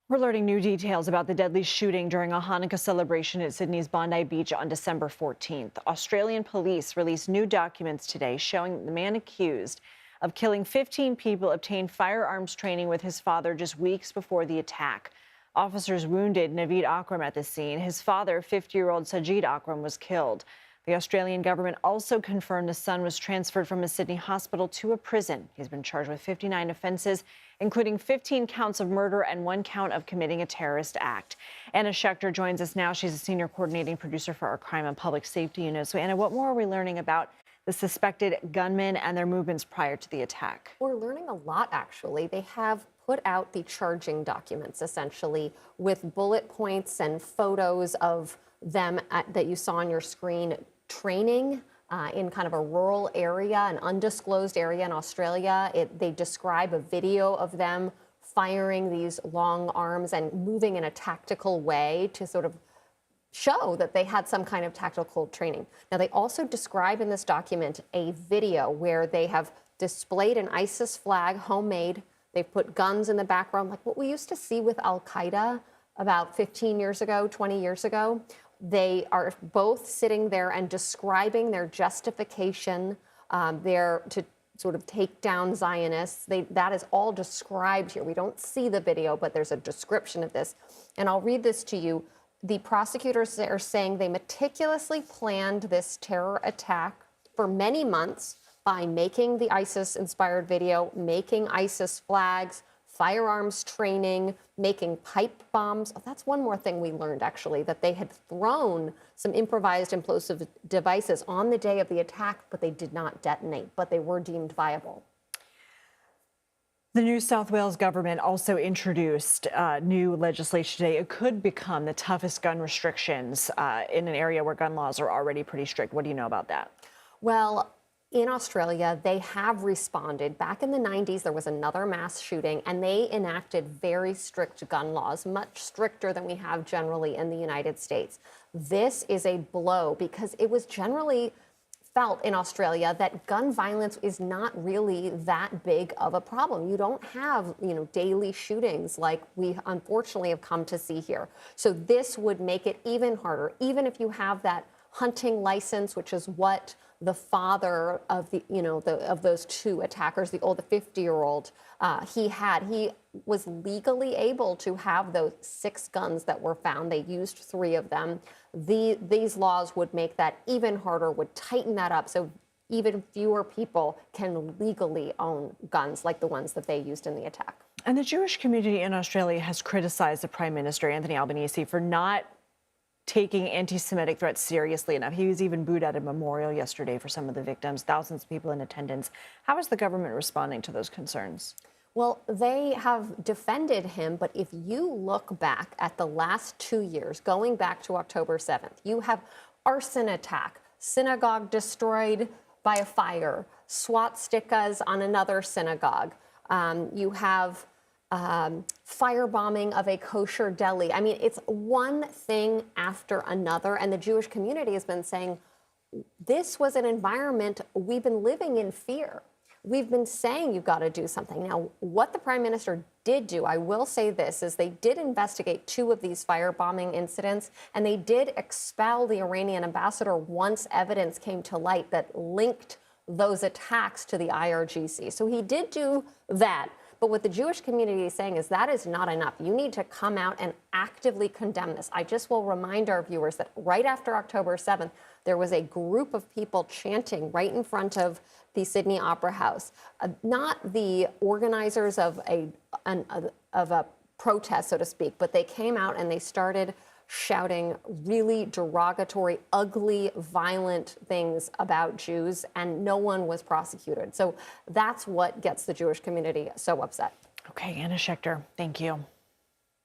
We're learning new details about the deadly shooting during a Hanukkah celebration at Sydney's Bondi Beach on December 14th. Australian police released new documents today showing that the man accused of killing 15 people obtained firearms training with his father just weeks before the attack. Officers wounded Naveed Akram at the scene. His father, 50-year-old Sajid Akram, was killed. The Australian government also confirmed the son was transferred from a Sydney hospital to a prison. He's been charged with 59 offenses, including 15 counts of murder and 1 count of committing a terrorist act. Anna Schecter joins us now. She's a senior coordinating producer for our crime and public safety unit. So, Anna, what more are we learning about the suspected gunmen and their movements prior to the attack? We're learning a lot, actually. They have put out the charging documents, essentially, with bullet points and photos of them that you saw on your screen training in kind of a rural area, an undisclosed area in Australia. They describe a video of them firing these long arms and moving in a tactical way to sort of show that they had some kind of tactical training. Now, they also describe in this document a video where they have displayed an ISIS flag, homemade. They've put guns in the background, like what we used to see with Al-Qaeda about 15 years ago, 20 years ago. They are both sitting there and describing their justification there to sort of take down Zionists. That is all described here. We don't see the video, but there's a description of this. And I'll read this to you. The prosecutors are saying they meticulously planned this terror attack for many months by making the ISIS-inspired video, making ISIS flags, firearms training, making pipe bombs. Oh, that's one more thing we learned, actually, that they had thrown some improvised implosive devices on the day of the attack, but they did not detonate, but they were deemed viable. The New South Wales government also introduced new legislation today. It could become the toughest gun restrictions in an area where gun laws are already pretty strict. What do you know about that? Well, in Australia, they have responded. Back in the 90s, there was another mass shooting, and they enacted very strict gun laws, much stricter than we have generally in the United States. This is a blow because it was generally felt in Australia that gun violence is not really that big of a problem. You don't have, daily shootings like we unfortunately have come to see here. So this would make it even harder, even if you have that hunting license, which is what the father of of those two attackers, the 50-year-old, he was legally able to have those 6 guns that were found. They used 3 of them. These laws would make that even harder, would tighten that up, so even fewer people can legally own guns like the ones that they used in the attack. And the Jewish community in Australia has criticized the Prime Minister, Anthony Albanese, for not taking anti-Semitic threats seriously enough. He was even booed at a memorial yesterday for some of the victims, thousands of people in attendance. How is the government responding to those concerns? Well, they have defended him, but if you look back at the last 2 years, going back to October 7th, you have arson attack, synagogue destroyed by a fire, swastikas on another synagogue. You have firebombing of a kosher deli. I mean, it's one thing after another. And the Jewish community has been saying, this was an environment we've been living in fear. We've been saying you've got to do something. Now, what the Prime Minister did do, I will say this, is they did investigate 2 of these firebombing incidents, and they did expel the Iranian ambassador once evidence came to light that linked those attacks to the IRGC. So he did do that. But what the Jewish community is saying is that is not enough. You need to come out and actively condemn this. I just will remind our viewers that right after October 7th, there was a group of people chanting right in front of the Sydney Opera House. Not the organizers of a protest, so to speak, but they came out and they started shouting really derogatory, ugly, violent things about Jews, and no one was prosecuted. So that's what gets the Jewish community so upset. Okay, Anna Schecter, thank you.